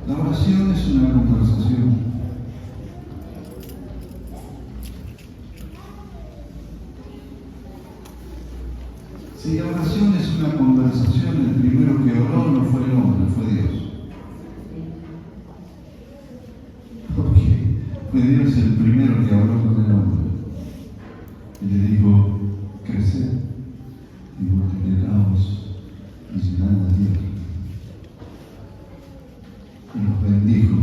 La oración es una conversación. Si la oración es una conversación, el primero que oró no fue el hombre, fue Dios. Porque fue Dios el primero que habló con el hombre. Y le dijo, creced y multiplicaos y llenad la tierra. Y los bendijo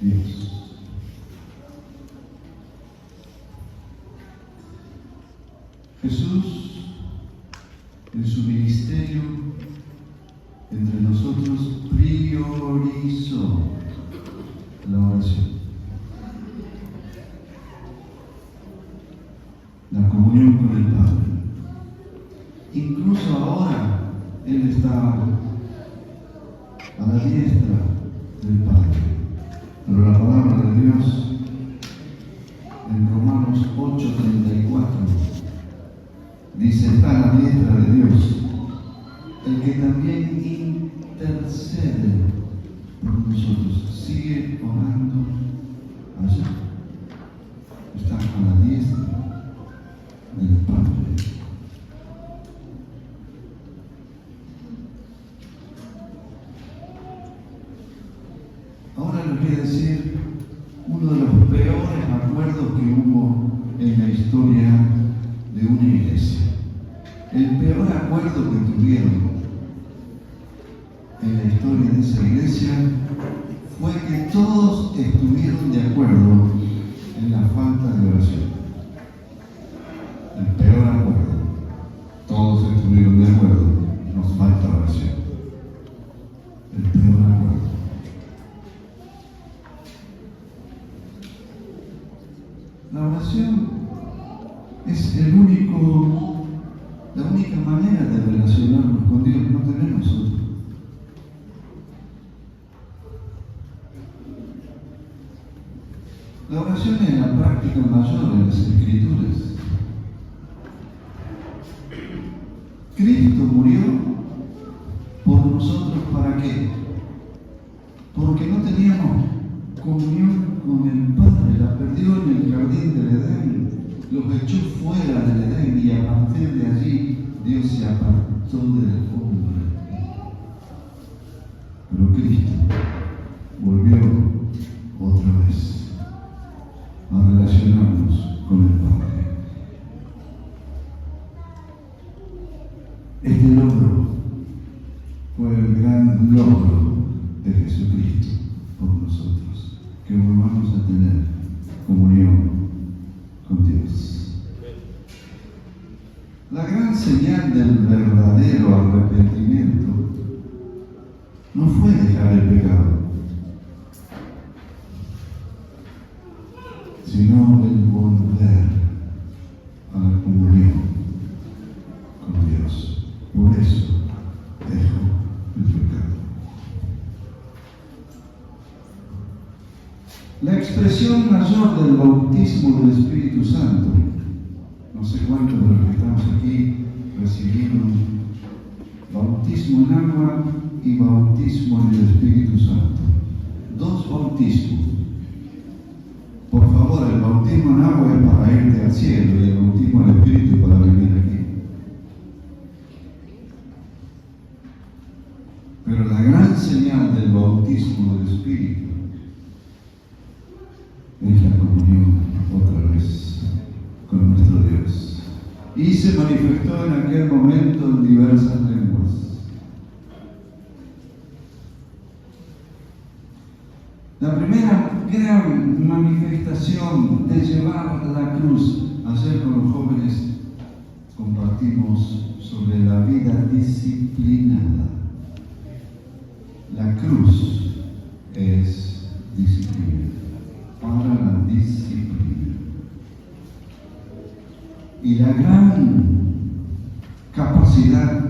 Dios. Jesús, en su ministerio entre nosotros, priorizó la oración, la comunión con el Padre. Incluso ahora Él está a la diestra del Padre. Pero la palabra de Dios en Romanos 8:34 dice: está a la diestra de Dios el que también intercede por nosotros. Sigue orando allá. Está a la diestra del Padre. Ahora les voy a decir uno de los peores acuerdos que hubo en la historia de una iglesia. El peor acuerdo que tuvieron en la historia de esa iglesia fue que todos estuvieron de acuerdo en la falta de oración. El peor acuerdo. Todos estuvieron de acuerdo. Nos falta oración. El peor acuerdo. La oración es la única manera de relacionarnos con Dios, no tenemos otra. La oración es la práctica mayor de las Escrituras. Cristo murió por nosotros, ¿para qué? Porque no teníamos comunión con el Padre, la perdió en el jardín del Edén, los echó fuera del Edén y a partir de allí Dios se apartó del hombre. Pero Cristo volvió otra vez a relacionarnos con el Padre. Este logro fue el gran logro de Jesucristo por nosotros, que volvamos a tener comunión con Dios. La gran señal del verdadero arrepentimiento no fue dejar el pecado, sino el volver a la comunión con Dios. Por eso dejó el pecado. La expresión mayor del bautismo del Espíritu Santo, no sé cuántos de los que estamos aquí recibieron bautismo en agua y bautismo en el Espíritu Santo. Dos bautismos. Por favor, el bautismo en agua es para irte al cielo y el bautismo en el Espíritu es para venir aquí. Pero la gran señal del bautismo del Espíritu es la comunión otra vez con nuestro Dios. Y se manifestó en aquel momento en diversas lenguas. La primera gran manifestación de llevar la cruz. Ayer con los jóvenes compartimos sobre la vida disciplinada. La cruz es disciplina, para la disciplina. Y la gran capacidad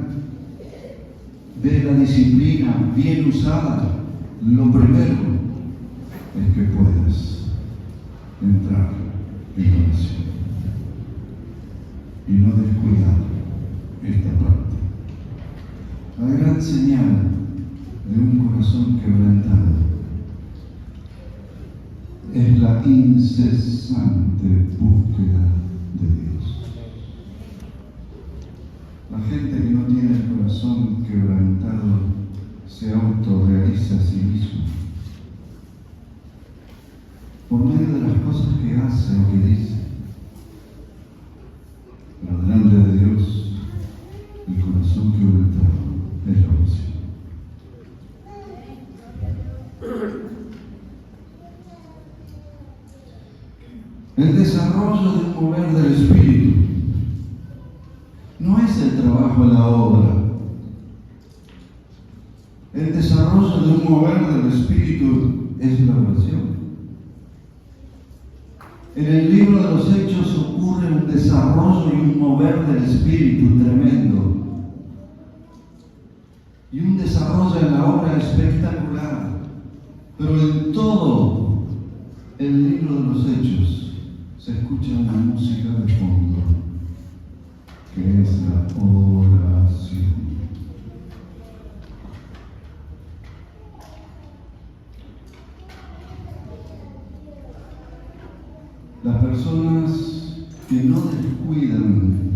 de la disciplina bien usada, lo primero es que puedas entrar en oración y no descuidar esta parte. La gran señal de un corazón quebrantado es la incesante búsqueda de Dios. La gente que no tiene el corazón quebrantado se autorrealiza a sí mismo por medio de las cosas que hace o que dice. Pero delante de Dios, el corazón quebrantado es la oración. El desarrollo de un mover del Espíritu no es el trabajo en la obra. El desarrollo de un mover del Espíritu es la oración. En el libro de los Hechos ocurre un desarrollo y un mover del Espíritu tremendo. Y un desarrollo en la obra espectacular. Pero en todo el libro de los Hechos se escucha una música de fondo, que es la oración. Las personas que no descuidan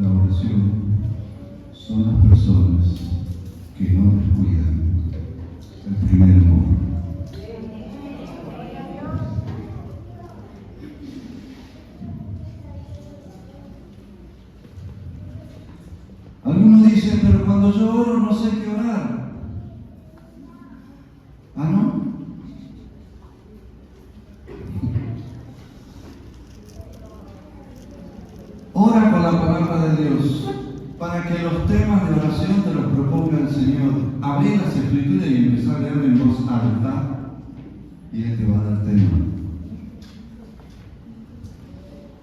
la oración son las personas que no descuidan el primer amor. Algunos dicen, pero cuando yo oro no sé qué orar. ¿Ah, no? Ora con la palabra de Dios para que los temas de oración te los proponga el Señor. Abrí las Escrituras y empezar a leer en voz alta y Él te va a dar tema.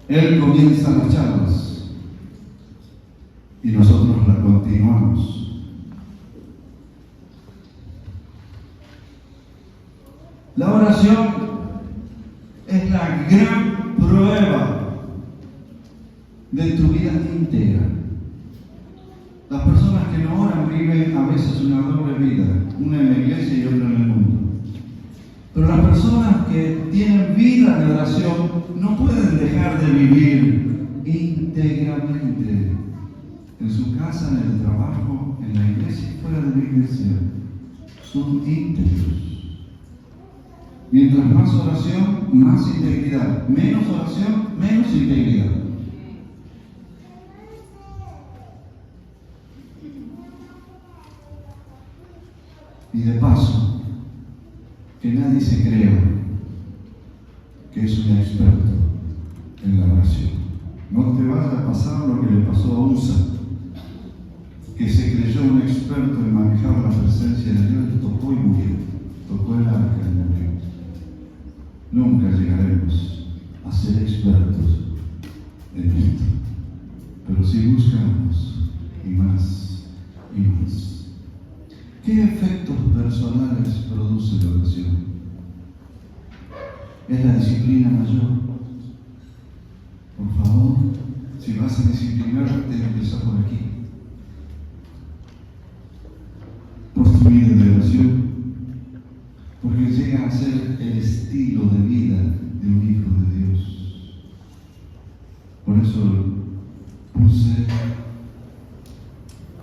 Él comienza las charlas y nosotros la continuamos. La oración es la gran prueba de tu vida entera. Las personas que no oran viven a veces una doble vida, una en la iglesia y otra en el mundo. Pero las personas que tienen vida de oración no pueden dejar de vivir íntegramente en su casa, en el trabajo, en la iglesia y fuera de la iglesia. Son íntegros. Mientras más oración, más integridad. Menos oración, menos integridad. Y de paso, que nadie se crea que es un experto en la oración. No te vaya a pasar lo que le pasó a Usa, que se creyó un experto en manejar la presencia de Dios, tocó y murió, tocó el arca y murió. Nunca llegaremos a ser expertos en esto, pero sí buscamos y más y más. ¿Qué efectos personales produce la oración? Es la disciplina mayor. Por favor, si vas a disciplinarte, empieza por aquí. Por tu vida de oración, porque llega a ser el estilo de vida de un hijo de Dios. Por eso puse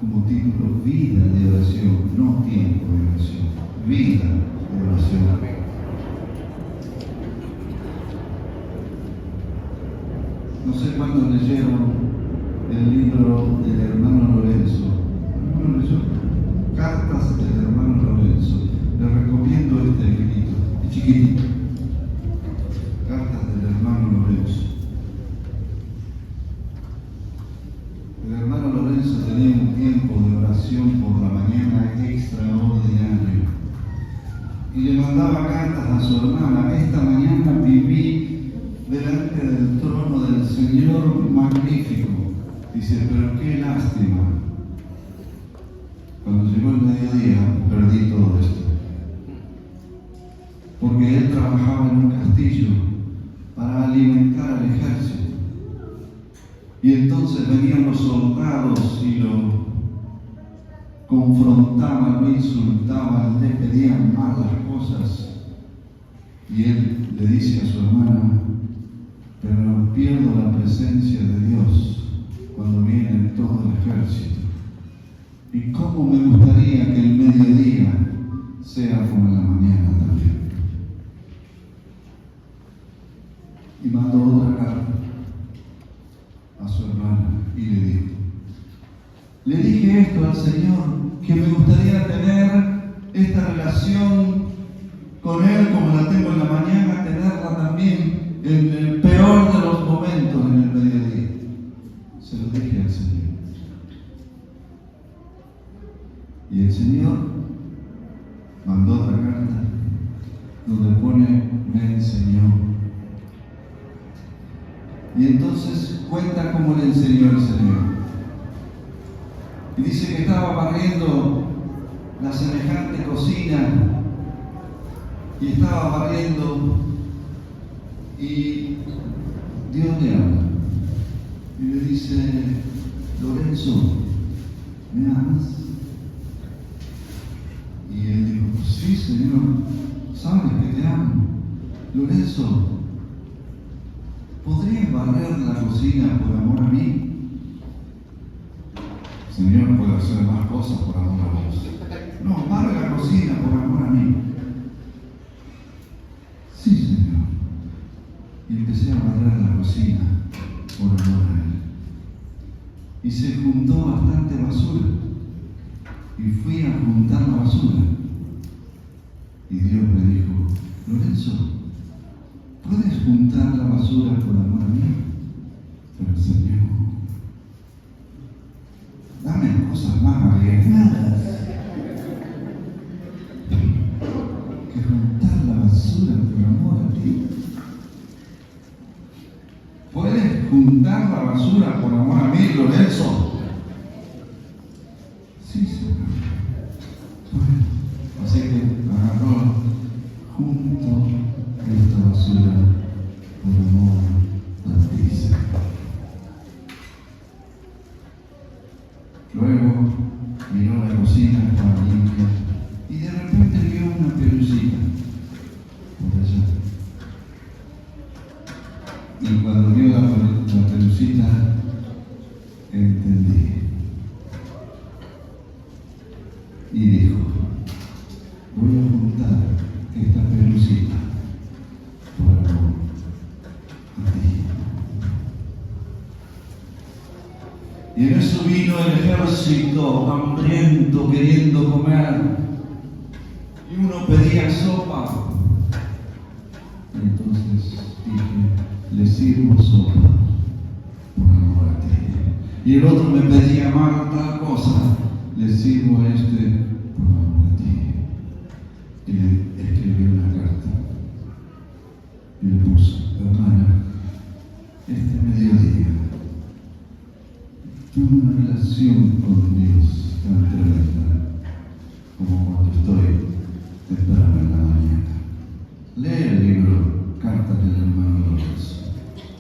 como título vida de oración, no tiempo de oración, vida de oración. No sé cuándo leyeron el libro del hermano Lorenzo. ¿Alguno leyó? Cartas del hermano Lorenzo. Les recomiendo este librito, es chiquitito. Cartas del hermano Lorenzo. El hermano Lorenzo tenía un tiempo de oración por la mañana extraordinario y le mandaba cartas a su hermana. Esta mañana viví delante del trono del Señor magnífico. Dice, pero qué lástima. Cuando llegó el mediodía perdí todo esto. Porque él trabajaba en un castillo para alimentar al ejército. Y entonces venían los soldados y lo confrontaban, lo insultaban, le pedían más las cosas. Y él le dice a su hermana: pero pierdo la presencia de Dios cuando viene todo el ejército. Y cómo me gustaría que el mediodía sea como en la mañana también. Y mandó otra carta a su hermana y le dijo: le dije esto al Señor, que me gustaría tener esta relación con Él como la tengo en la mañana, tenerla también en el peor de los momentos, en el mediodía. Se lo dije al Señor. Y el Señor mandó otra carta donde pone: me enseñó. Y entonces cuenta cómo le enseñó el Señor. Y dice que estaba barriendo la semejante cocina y estaba barriendo y Dios le habla y le dice: Lorenzo, ¿me amas? Y él dijo: sí, Señor, sabes que te amo. Lorenzo, ¿podrías barrer la cocina por amor a mí? Señor, puedo hacer más cosas por amor a vos. No, barre la cocina por amor a mí. Sí, Señor. Y empecé a barrer la cocina por amor a Él. Y se juntó bastante basura. Y fui a juntar la basura. Y Dios me dijo: Lorenzo, ¿puedes juntar la basura por amor a mí? Pero Señor, dame cosas más arriesgadas que juntar la basura por amor a ti. ¿Puedes juntar la basura por amor a mí, Lorenzo? Sí, Señor. Bueno, así que agarró junto esta basura por amor a ti, Señor. Luego miró la cocina, estaba limpia, y de repente vio una pelucita por allá. Y cuando vio la pelucita, entendí. Y dijo: voy a juntar esta pelucita por amor a ti. Y en eso vino el ejército hambriento queriendo comer. Y uno pedía sopa. Y entonces dije: le sirvo sopa por amor a ti. Y el otro me pedía más tal cosa. Le sirvo a este por amor a ti. Y le escribí una carta. Y le puso: hermana, este mediodía tuve una relación con Dios tan tremenda como cuando estoy temprano en la mañana. Lee el libro Cartas del hermano Lorenzo.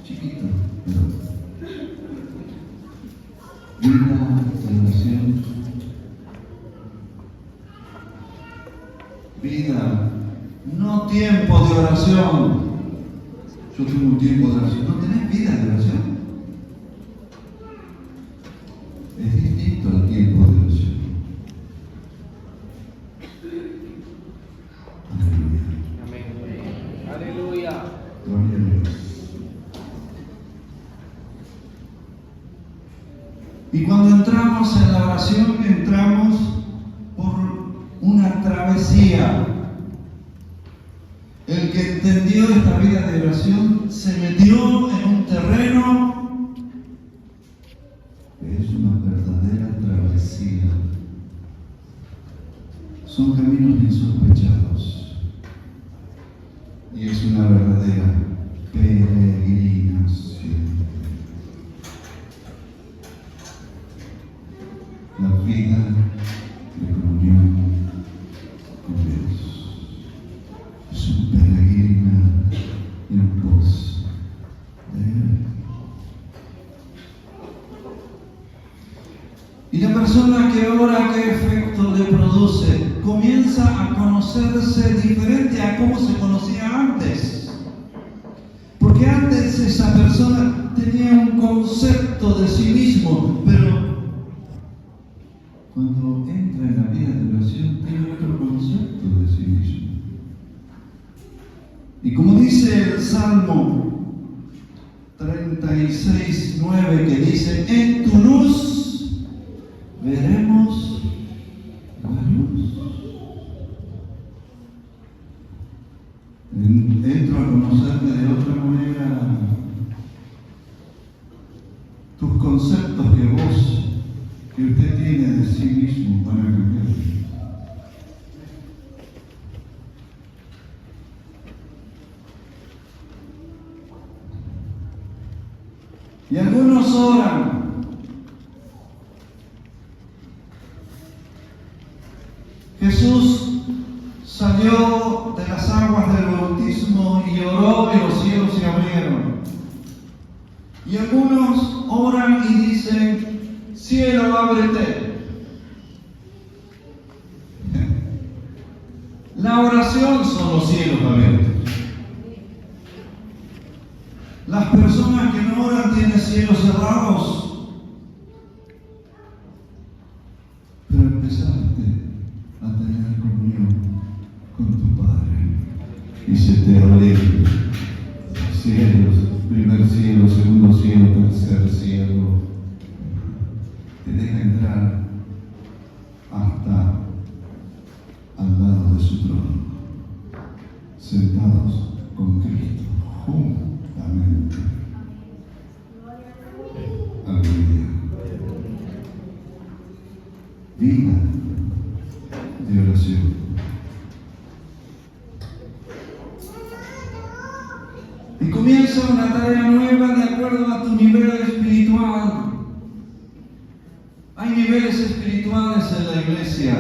Chiquito, pero vida de oración. Vida, no tiempo de oración. Yo tengo un tiempo de oración. ¿No tenés vida de oración? Es distinto al tiempo de oración. Amén. Aleluya. Gloria a Dios. Y cuando entramos en la oración, entramos por una travesía. El que entendió esta vida de oración se metió en un terreno que es una verdadera travesía. Son caminos insospechados y es una verdadera peregrinación. La vida de comunión con Dios es un peregrina en pos de Él. Y la persona que ora, que 12, comienza a conocerse diferente a cómo se conocía antes. Porque antes esa persona tenía un concepto de sí mismo, pero cuando entra en la vida de oración tiene otro concepto de sí mismo. Y como dice el Salmo 36:9, que dice: en tu luz veremos la luz. Entro a conocerte de otra manera. Tus conceptos que usted tiene de sí mismo van a cambiar. Y algunos oran. Jesús salió de las aguas del bautismo y oró y los cielos se abrieron. Y algunos oran y dicen: cielo, ábrete. La oración son los cielos abiertos. Las personas que no oran tienen cielos cerrados. Pero empezaste a tener comunión con tu Padre y se te abrieron cielos, primer cielo, segundo cielo, tercer cielo. Te deja entrar hasta al lado de su trono, sentados con Cristo juntamente. Aleluya. Vida de oración. Y comienza una tarea nueva de acuerdo a tu nivel espiritual. Hay niveles espirituales en la iglesia.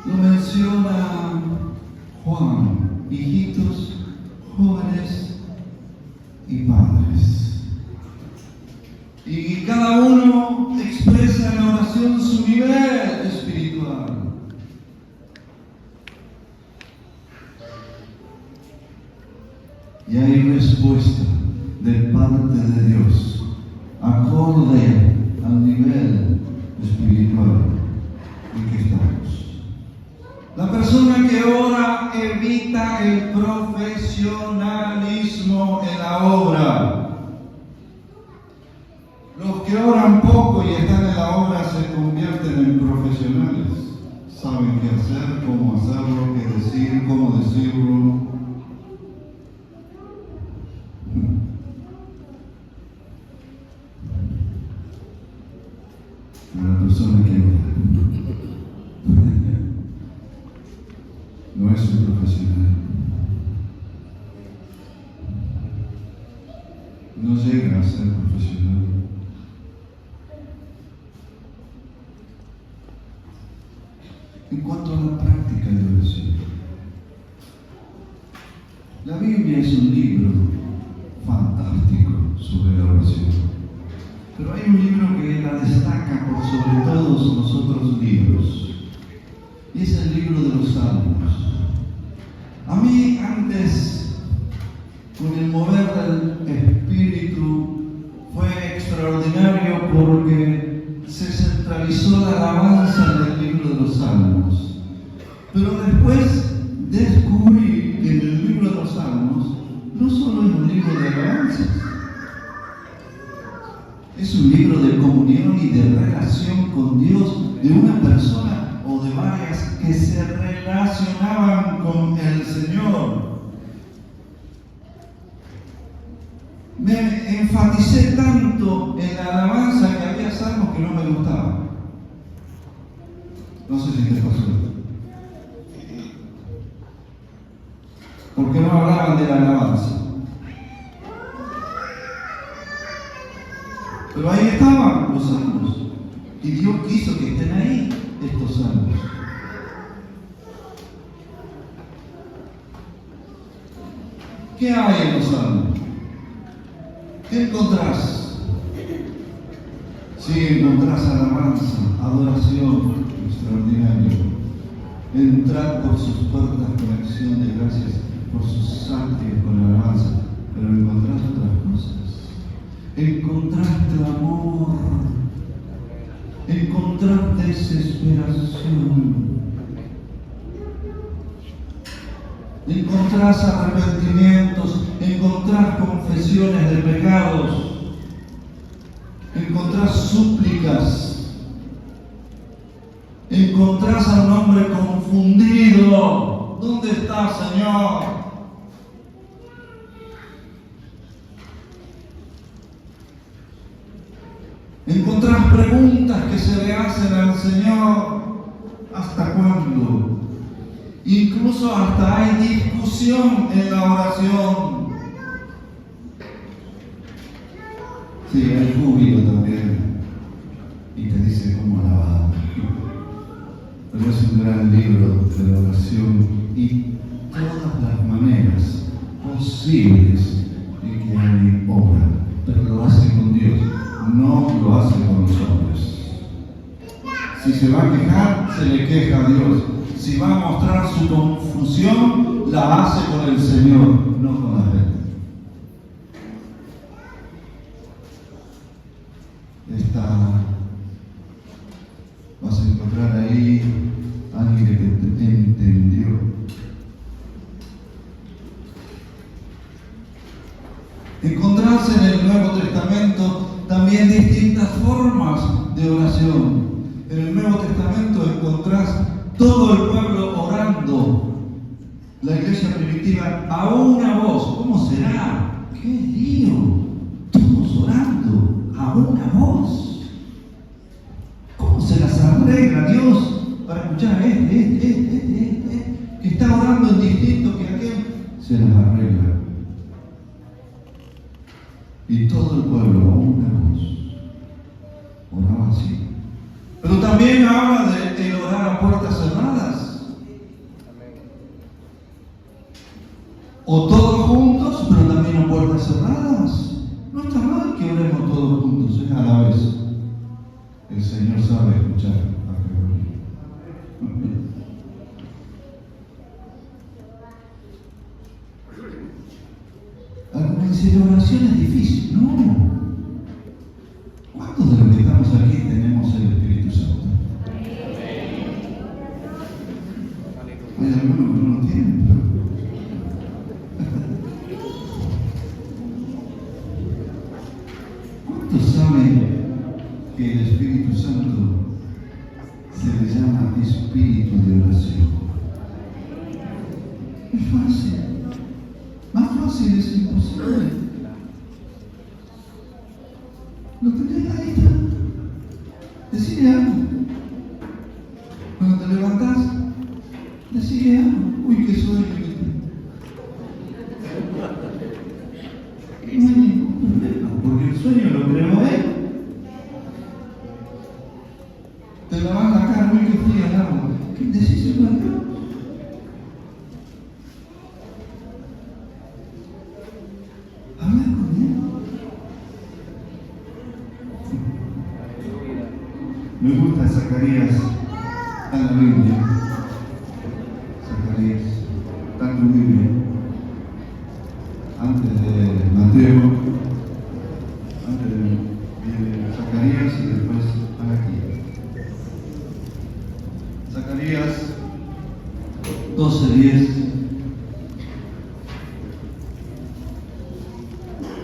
Lo menciona Juan: hijitos, jóvenes y padres. Y cada uno expresa en la oración su nivel espiritual. Y hay respuesta de parte de Dios acorde al nivel espiritual en que estamos. La persona que ora evita el profesionalismo en la obra. Los que oran poco y están en la obra se convierten en profesionales. Saben qué hacer, cómo hacerlo, qué decir, cómo decirlo. Una persona que no es un profesional, no llega a ser profesional. En cuanto a la práctica de oración, la Biblia es un libro fantástico sobre la oración. Pero hay un libro que la destaca por sobre todos los otros libros, y es el libro de los Salmos. A mí antes, con el mover del Espíritu, fue extraordinario porque se centralizó la alabanza en el libro de los Salmos. Pero después descubrí que en el libro de los Salmos no solo es un libro de alabanzas, es un libro de comunión y de relación con Dios, de una persona o de varias que se relacionaban con el Señor. Me enfaticé tanto en la alabanza que había salmos que no me gustaban. No sé si te pasó esto. Porque no hablaban de la alabanza. Pero ahí estaban los salmos. Y Dios quiso que estén ahí estos salmos. ¿Qué hay en los salmos? ¿Qué encontrás? Sí, encontrás alabanza, adoración, nuestra extraordinario. Entrad por sus puertas con acción de gracias, por sus atrios con alabanza, pero encontraste otras cosas. Encontraste amor, encontraste desesperación, encontrás arrepentimientos, encontrás confesiones de pecados, encontrás súplicas, encontrás a un hombre confundido. ¿Dónde está, Señor? Encontrás preguntas que se le hacen al Señor. ¿Hasta cuándo? Incluso hasta hay discusión en la oración. Sí, hay júbilo también. Y te dice cómo alabar. Pero es un gran libro de la oración y todas las maneras posibles en que hay obra. Pero lo hace con Dios, no lo hace con los hombres. Si se va a quejar, se le queja a Dios. Si va a mostrar su confusión, la hace con el Señor, no con la gente. Vas a encontrar ahí alguien que te entendió. Encontrás en el Nuevo Testamento también distintas formas de oración. En el Nuevo Testamento encontrás todo el pueblo orando. La iglesia primitiva a una voz. ¿Cómo será? ¡Qué lío! Todos orando a una voz. ¿Cómo se las arregla Dios para escuchar a este, que está orando en distinto que aquel? Se las arregla. Y todo el pueblo a una voz oraba así. Pero también habla de orar a puertas cerradas. O todos juntos, pero también a puertas cerradas. No está mal que oremos todos juntos, es a la vez. El Señor sabe escuchar a Jehová. Algunos dicen, la oración es difícil. No. ¿Cuántos de los que estamos aquí tenemos el Espíritu Santo? Hay algunos que no lo tienen, pero... ¿Cuántos saben que el Espíritu Santo se le llama Espíritu de oración? Es fácil. Más fácil es imposible. Lo tenés ahí. Decide algo. Cuando te levantás, decide algo. Uy, qué sueño que tengo. No hay ningún problema, porque el sueño lo creó Él. Te lavas la cara, uy, qué fría el agua. ¿Qué decís eso a Dios? Habla con Él. Me gusta Zacarías, está en la Biblia. Zacarías, está en tu Biblia. Antes de Mateo, antes de Zacarías y después Malaquías. Zacarías 12:10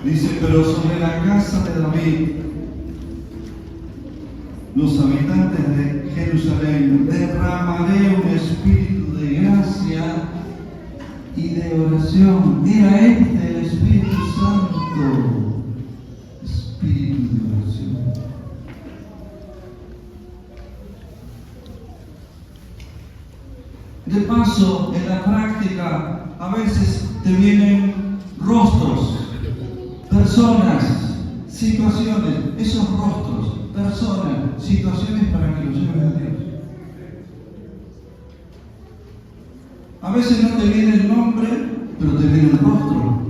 dice, pero sobre la casa de David, los habitantes de Jerusalén, derramaré un espíritu de gracia y de oración. Mira el Espíritu Santo, espíritu de oración. De paso, en la práctica, a veces te vienen rostros, personas, situaciones, esos rostros, personas, situaciones para que los lleves a Dios. A veces no te viene el nombre, pero te viene el rostro.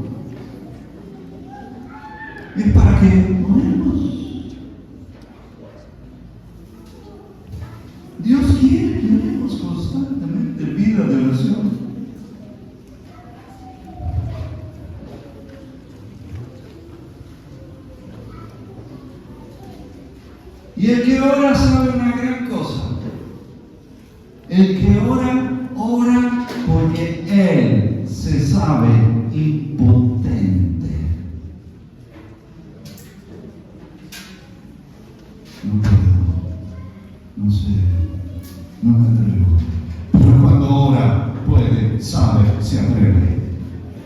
Es para que oremos. Dios quiere. Y el que ora sabe una gran cosa. El que ora, ora porque él se sabe impotente. No puedo, no sé, no me atrevo. Pero cuando ora, puede, sabe, se atreve.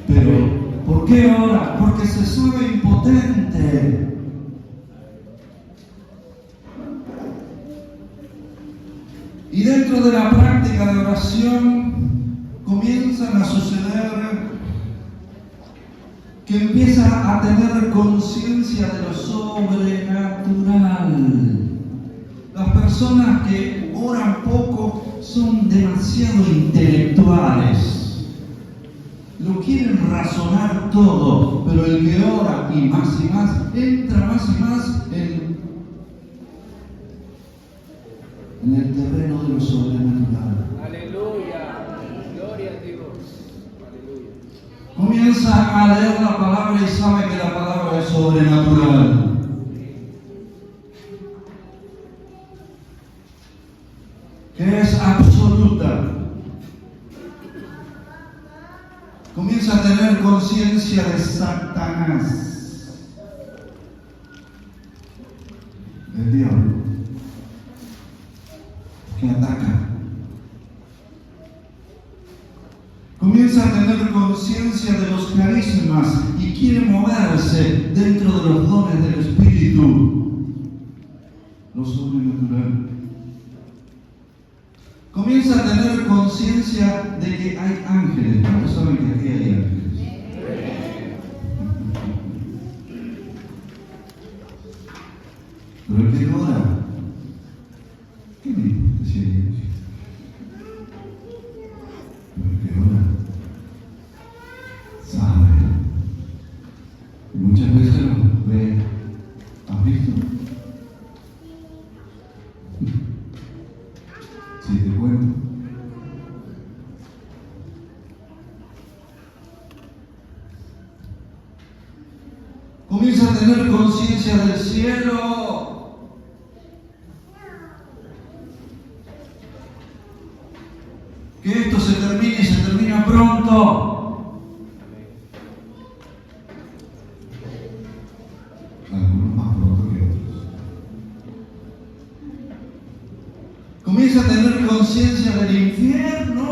Pero, ¿por qué ora? Porque se sabe impotente. Y dentro de la práctica de oración comienzan a suceder que empieza a tener conciencia de lo sobrenatural. Las personas que oran poco son demasiado intelectuales. Lo quieren razonar todo, pero el que ora y más, entra más y más en el terreno de lo sobrenatural. Aleluya, gloria a Dios. Aleluya. Comienza a leer la palabra y sabe que la palabra es sobrenatural. Que es absoluta. Comienza a tener conciencia de Satanás, del diablo, que ataca. Comienza a tener conciencia de los carismas y quiere moverse dentro de los dones del Espíritu, lo sobrenatural. Comienza a tener conciencia de que hay ángeles. ¿Cuántos saben que aquí hay ángeles? Pero el que ora, ¿qué me importa si hay ángeles? Pero el que ora sabe. Y muchas veces lo ve. ¿Has visto? Si te cuento. Comienza a tener conciencia del cielo. Que esto se termine y se termina pronto. Algunos más pronto que otros. Comienza a tener conciencia del infierno.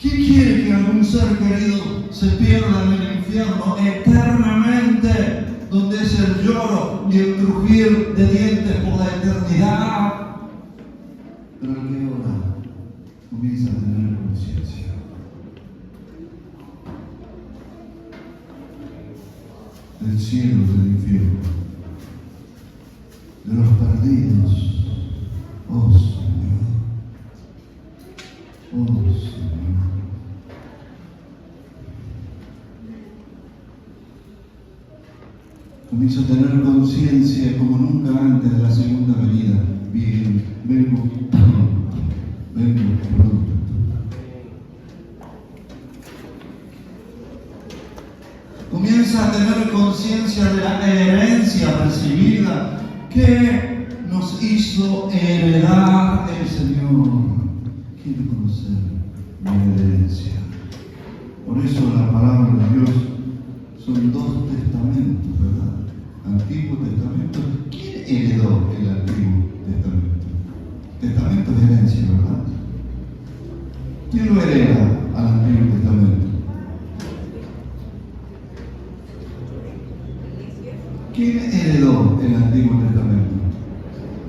¿Quién quiere que algún ser querido se pierda en el infierno eternamente, donde es el lloro y el crujir de dientes por la eternidad? Pero el que ora comienza a tener conciencia del cielo, del infierno, de los perdidos. Oh Señor, oh Señor. Comienza a tener conciencia como nunca antes de la segunda venida. Bien, vengo pronto. Comienza a tener conciencia de la herencia recibida que nos hizo heredar el Señor. Quiero conocer mi herencia. Por eso la palabra de Dios son dos testamentos, ¿verdad? Antiguo Testamento. ¿Quién heredó el Antiguo Testamento? Testamento es herencia, ¿verdad? ¿Quién lo hereda al Antiguo Testamento? ¿Quién heredó el Antiguo Testamento?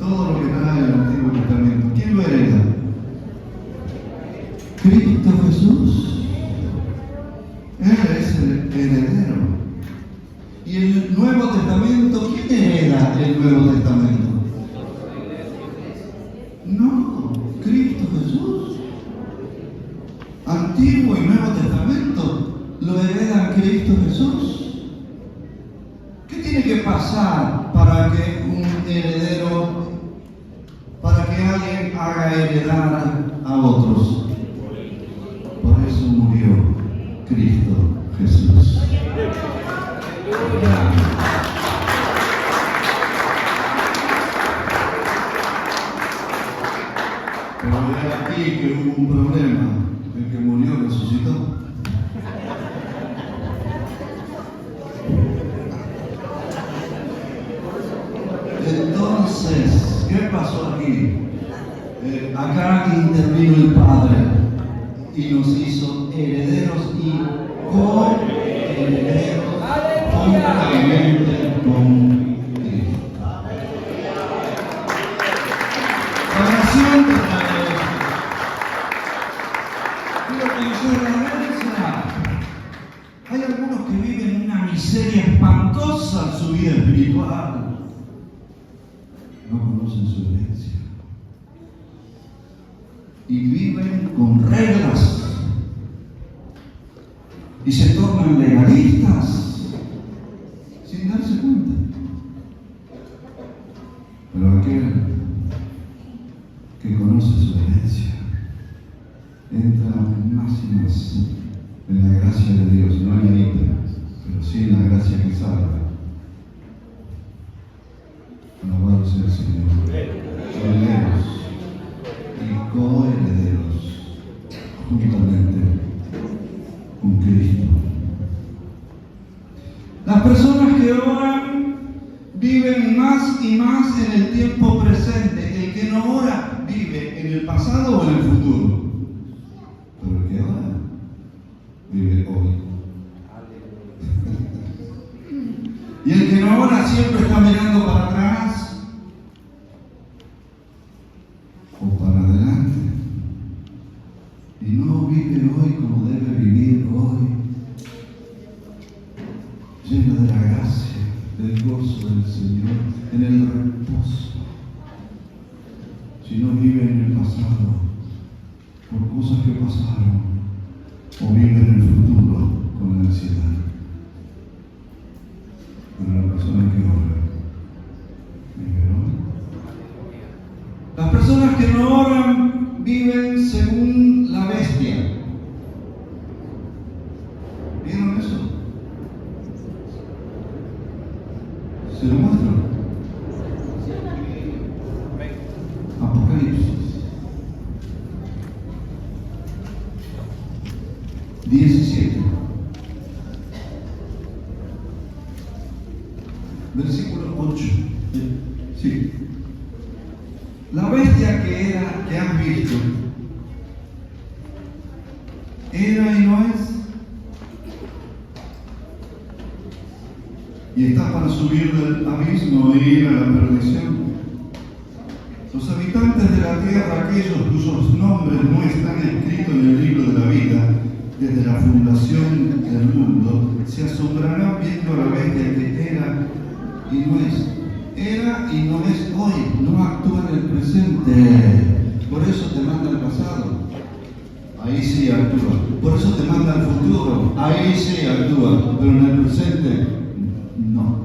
Todo lo que trae el Antiguo Testamento. ¿Quién lo hereda? Cristo Jesús. Él es el heredero. ¿Y el Nuevo Testamento? ¿Quién hereda el Nuevo Testamento? No, Cristo Jesús. Antiguo y Nuevo Testamento lo heredan Cristo Jesús. ¿Qué tiene que pasar para que un heredero, para que alguien haga heredar a otros? Por eso murió Cristo Jesús. aquí que hubo un problema, el que murió resucitó. Entonces, ¿qué pasó aquí? Acá intervino el Padre y nos hizo herederos y coherederos juntamente con Cristo. Oración de la quiero conocer la herencia. Hay algunos que viven una miseria espantosa en su vida espiritual. No conocen su herencia. Y viven con reglas. Y se tornan legalistas sin darse cuenta. Pero aquel que conoce su herencia entra más y más en la gracia de Dios, no en la ira, pero sí en la gracia que salva. Alabado sea el Señor. Herederos y coherederos juntamente con Cristo. Las personas que oran viven más y más en el tiempo presente. El que no ora vive en el pasado o en el futuro. Pero el que ora vive hoy. Y el que no ora siempre está mirando para atrás o para adelante. Y no vive hoy como debe vivir hoy, lleno de la gracia, del gozo del Señor, en el reposo. Si no vive en el pasado, por cosas que pasaron, o vive en el futuro con la ansiedad. Pero la persona que ora, vive hoy. Las personas que no oran viven según la bestia. ¿Vieron eso? Se lo muestro. Apocalipsis 17. Versículo 8. Sí. La bestia que has visto, era y no es, y está para subir del abismo e ir a la perdición. Los habitantes de la tierra, aquellos cuyos nombres no están escritos en el libro de la vida, desde la fundación del mundo, se asombrarán viendo a la bestia que era y no es. Era y no es hoy, no actúa en el presente. Por eso te manda al pasado. Ahí sí actúa. Por eso te manda al futuro. Ahí sí actúa. Pero en el presente, no.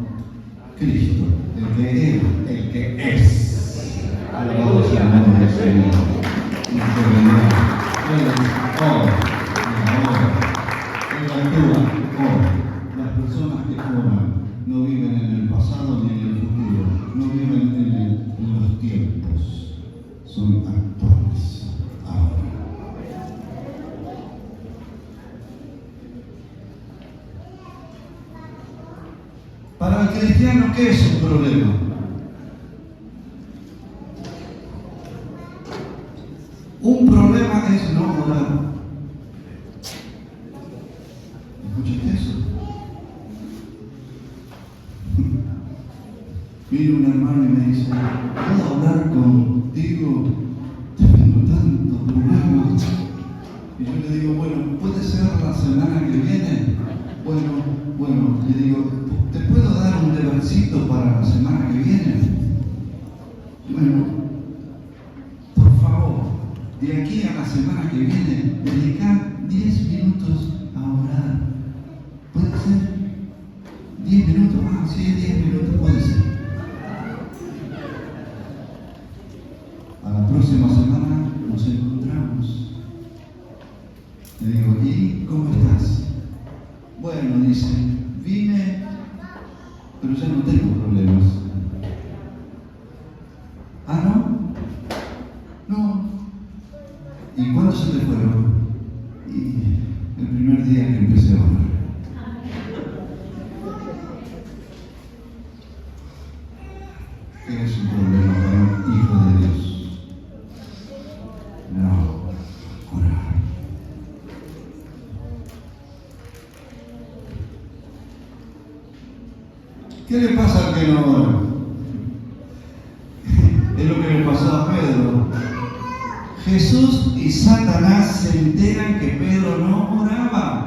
Cristo, el que era, el que es. Alabado sea el nombre del Señor. Y que vendrá. Él es hoy. Ahora. Él actúa hoy. Las personas que oran no viven en el pasado ni en el futuro, no viven en los tiempos, son actuales ahora. Para el cristiano, ¿qué es un problema? Un problema es no orar. ¿Escuchaste eso? Vino un hermano y me dice, ¿puedo hablar contigo? Tengo tantos problemas. Y yo le digo, bueno, ¿puede ser la semana que viene? Bueno, le digo, ¿te puedo dar un debercito para la semana que viene? Bueno, por favor, de aquí a la semana que viene, dedica 10 minutos a orar. ¿Puede ser? 10 minutos, sí, 10 minutos puede ser. A la próxima semana nos encontramos. Le digo, ¿y cómo estás? Bueno, dice, vine, pero ya no tengo problemas. ¿Ah, no? No. eres un problema para un hijo de Dios. No, orar. ¿Qué le pasa al que no ora? Es lo que le pasó a Pedro. Jesús y Satanás se enteran que Pedro no oraba.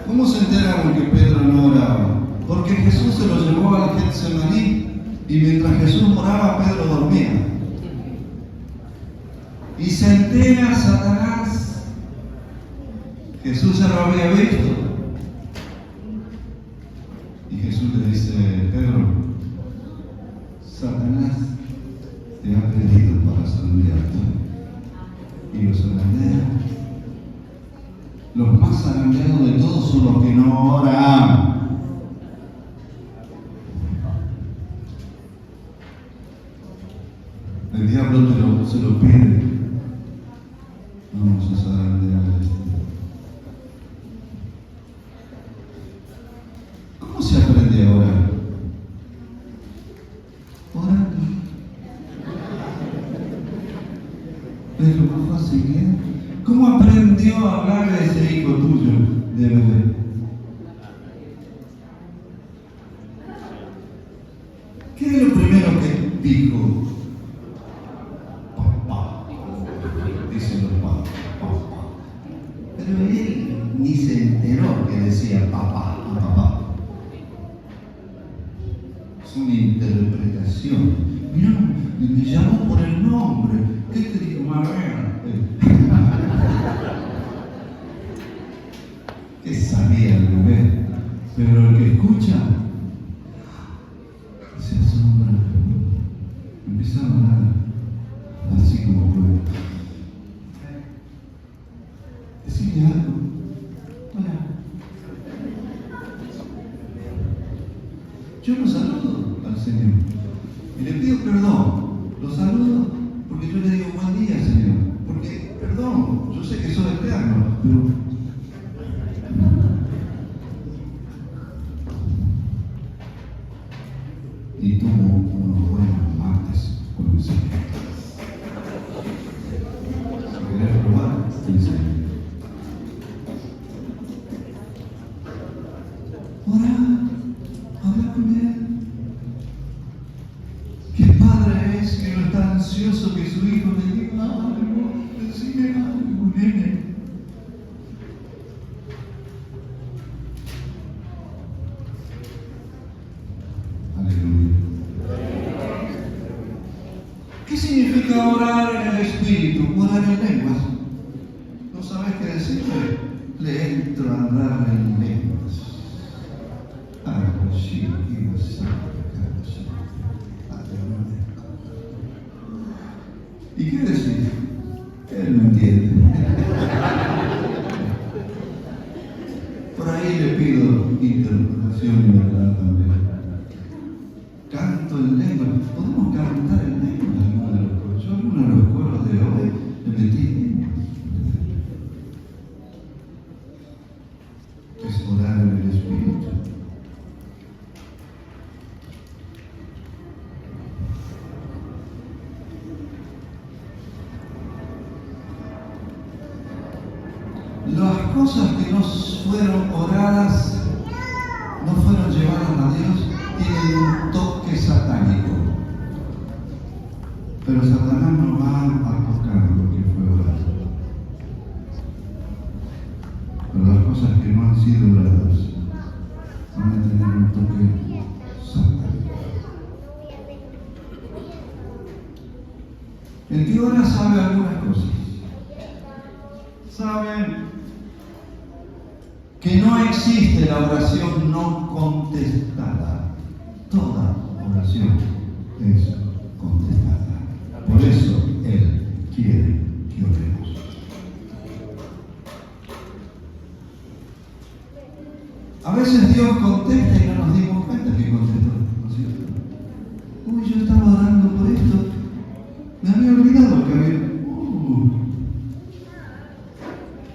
¿Cómo se enteraron que Pedro no oraba? Porque Jesús se lo llevó al Getsemaní y mientras Jesús oraba, Pedro dormía. Y se entera Satanás. Jesús ya lo había visto. Y Jesús le dice: Pedro, Satanás te ha pedido para zarandearte. Y lo zarandea. Los más zarandeados de todos son los que no oran. El diablo se lo pide. Vamos a zarandear a este. ¿Cómo se aprende a orar? Orando. Es lo más fácil, ¿eh? ¿Cómo aprendió a hablar de ese hijo tuyo de bebé? ¿Qué es lo primero que dijo? Papá. Dicen los padres, papá. Pero él ni se enteró que decía papá a papá. Es una interpretación. Mira, me llamó por el nombre. ¿Qué te dijo, María? ¿Qué sabía el bebé? Pero el que escucha se asombra. Empieza a hablar así como puede. Decirle algo. Hola. Yo lo saludo al Señor y le pido perdón. Lo saludo porque yo le digo buen día, Señor. Porque, perdón, yo sé que soy eterno, pero y tomo unos buenos mates con el Señor. Si querés probar, te enseño. Habla con Él. ¿Qué padre es que no está ansioso que su hijo le diga algo? Decime algo, nene. ¿Qué significa orar en el Espíritu? Orar en lenguas. ¿No sabes qué decirle? Le entro a hablar en lenguas. Algo así, y así, ¿y qué decir? Él no entiende. Por ahí le pido interpretación y verdad también. Canto en lengua. ¿Podemos cantar en lengua alguno de los coros? Yo alguno de los coros de hoy me metí en lengua. Es orar en el Espíritu. Las cosas que no fueron oradas, no fueron llevadas a Dios, tienen un toque satánico. Pero Satanás no va a tocar lo que fue orado. Pero las cosas que no han sido oradas van a tener un toque satánico. El que ora sabe algunas cosas. Saben que no existe la oración no contestada. Toda oración es contestada. Por eso Él quiere que oremos. A veces Dios contesta y no nos dimos cuenta que contestó, ¿no es cierto? Uy, yo estaba orando por esto, me había olvidado que había...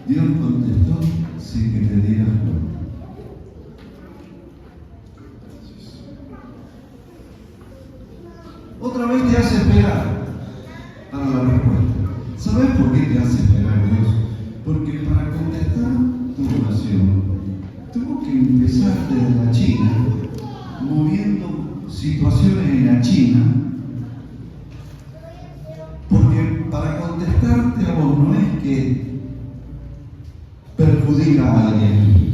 Dios contestó sin que te digas cuenta. Otra vez te hace esperar para la respuesta. ¿Sabes por qué te hace esperar Dios? Porque para contestar tu oración tuvo que empezar desde la China, moviendo situaciones en la China, porque para contestarte a vos no es que perjudica a alguien.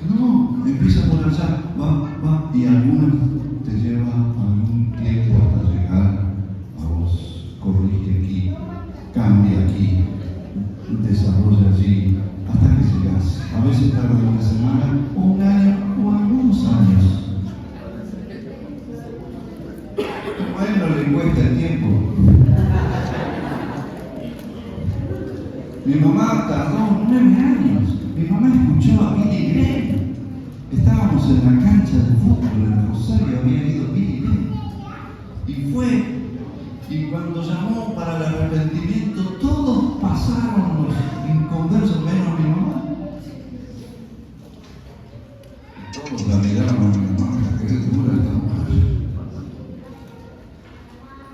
No, empieza por allá, va, y algunos te lleva algún tiempo hasta llegar a vos. Corrige aquí, cambia aquí, desarrolla allí, hasta que llegas. A veces tarda una semana, o un año, o algunos años. A él no le cuesta el tiempo. Mi mamá tardó 9 años. Mi mamá escuchó a Billy Graham. Estábamos en la cancha de fútbol en Rosario, había ido Billy Graham. Y fue, y cuando llamó para el arrepentimiento, todos pasaron los inconversos, menos mi mamá. Todos la miraron a mi mamá, que es dura esta mujer.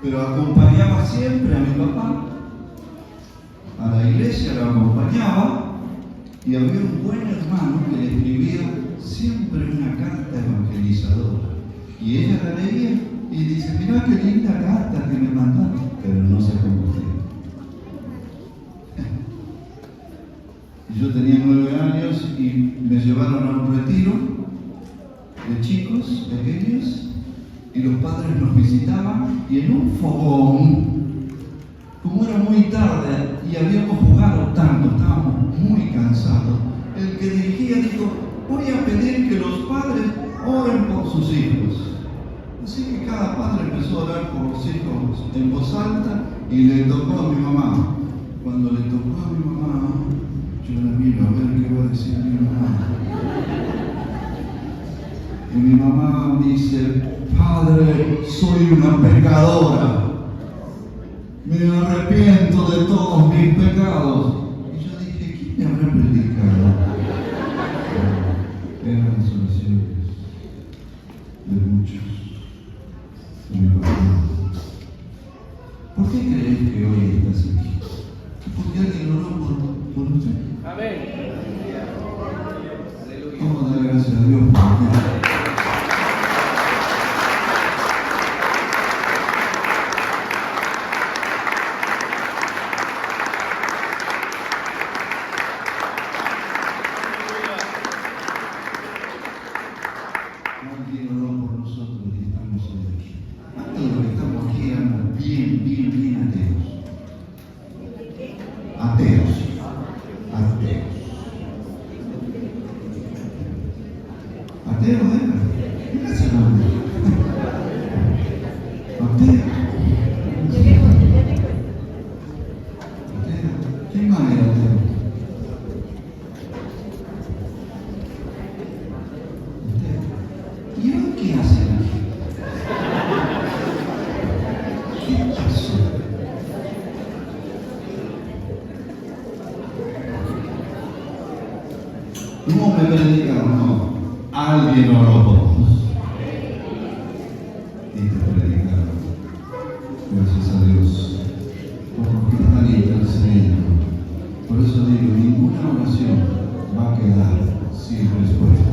Pero acompañaba siempre a mi papá. A la iglesia lo acompañaba y había un buen hermano que le escribía siempre una carta evangelizadora. Y ella la leía y dice, mirá qué linda carta que me mandaron, pero no se convirtió. Y yo tenía 9 años y me llevaron a un retiro de chicos pequeños y los padres nos visitaban y en un fogón, como era muy tarde y habíamos jugado tanto, estábamos muy cansados, el que dirigía dijo, voy a pedir que los padres oren por sus hijos. Así que cada padre empezó a orar por los hijos en voz alta y le tocó a mi mamá. Cuando le tocó a mi mamá, yo la miro a ver qué va a decir mi mamá. Y mi mamá dice, Padre, soy una pecadora. Me arrepiento de todos mis pecados. Y yo dije, ¿quién me habrá predicado? Eran las oraciones de muchos, de mi papá. ¿Por qué crees que hoy estás aquí? Porque alguien oró por usted. Amén. Vamos a dar gracias a Dios por usted. No me predicaron, no. Alguien oró por vos. Y te predicaron. Gracias a Dios. Por los que están intercediendo. Por eso digo, ninguna oración va a quedar sin respuesta.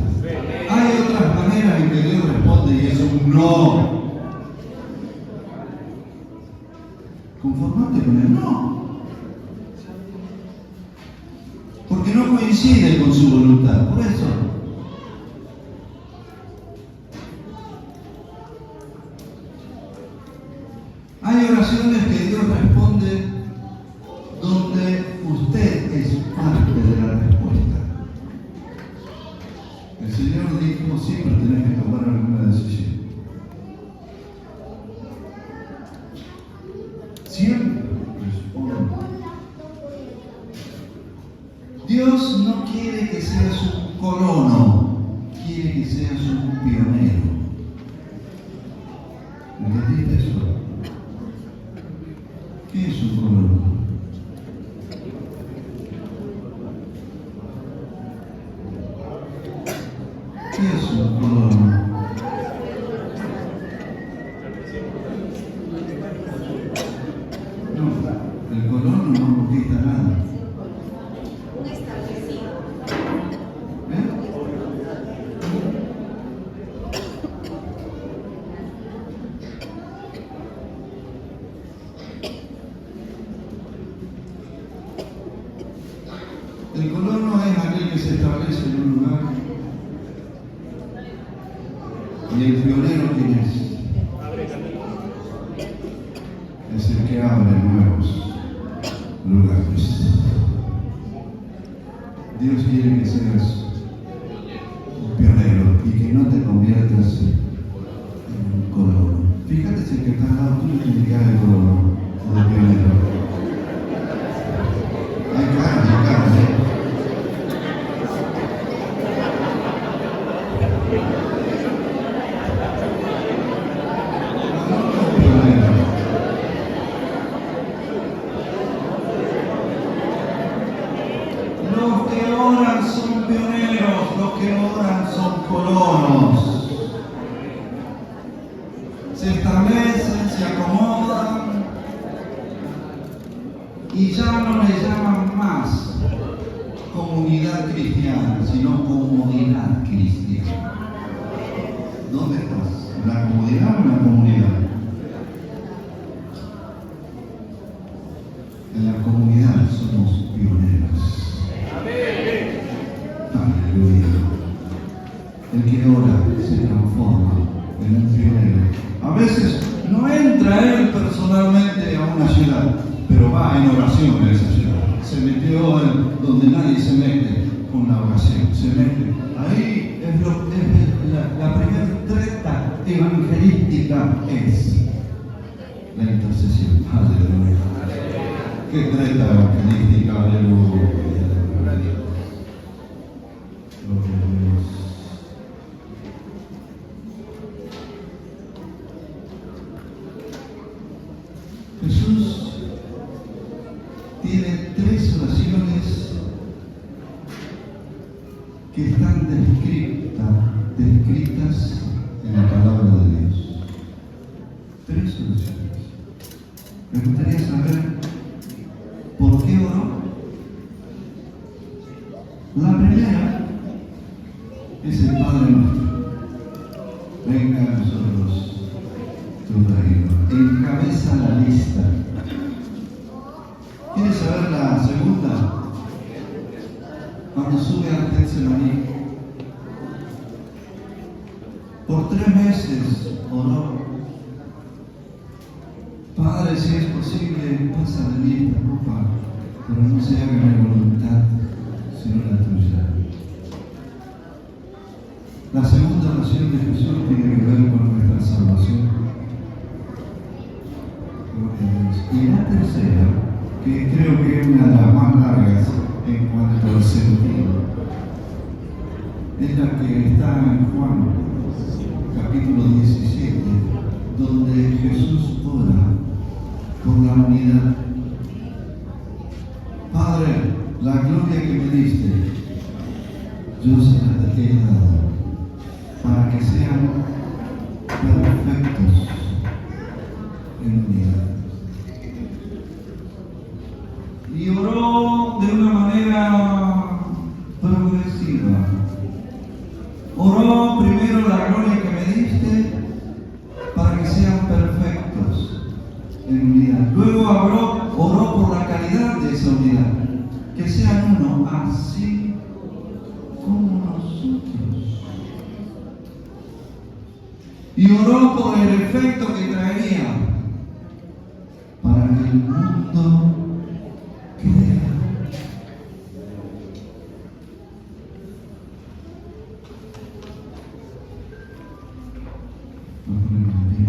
Hay otras maneras en que Dios responde y es un no. Conformate con el no. Porque no coincide con su voluntad. Por eso. Hay oraciones que Dios responde donde usted es parte de la respuesta. El Señor dijo, siempre tenés que tomar alguna decisión. Siempre responde. Dios no quiere que seas un colono, quiere que seas un pionero. ¿Entendiste eso? ¿Qué es un colono? ¿Qué es un colono? No, el colono no conquista nada. Un establecido. El colono es aquel que se establece en un lugar. ¿Y el pionero quién es? Es el que abre nuevos lugares. Dios quiere que seas un pionero y que no te conviertas en un colono. Fíjate si el que está al lado tuyo tiene cara de colono o de pionero. Hay cara, ¿eh? Los que oran son pioneros, los que oran son colonos. Se establecen, se acomodan y ya no le llaman más comunidad cristiana, sino comodidad cristiana. ¿Dónde estás? ¿En la comodidad o en la comunidad? En la comunidad somos pioneros. Aleluya. El que ora se transforma en un pionero. A veces no entra él personalmente a una ciudad, pero va en oración a esa ciudad. Se metió en donde nadie se mete con la oración. Se mete. Ahí es la primera treta evangelística es la intercesión. Aleluya. ¿Qué treta evangelística? Aleluya. Gloria a Dios. Jesús tiene 3 oraciones que están descritas en la palabra de Dios. 3 oraciones. Me gustaría saber por qué oró. La primera es el Padre nuestro. Venga a nosotros tu reino. Encabeza la lista. ¿Quieres saber la segunda? Cuando sube al Getsemaní, por 3 meses oró. Padre, si es posible, pasa de mí esta copa, pero no se haga mi voluntad, sino la tuya. La segunda oración de Jesús tiene que ver con nuestra salvación. Y la tercera, que creo que es una de las más largas en cuanto al sentido, es la que está en Juan, capítulo 17, donde Jesús ora por la unidad. Padre, la gloria que me diste, yo se la he dado, para que sean perfectos en unidad. Y oró de una manera progresiva. Oró primero la gloria que me diste para que sean perfectos en unidad. Luego oró por la calidad de esa unidad, que sean uno así como nosotros. Y oró por el efecto que traería para que el mundo crea. Nos ponemos de pie.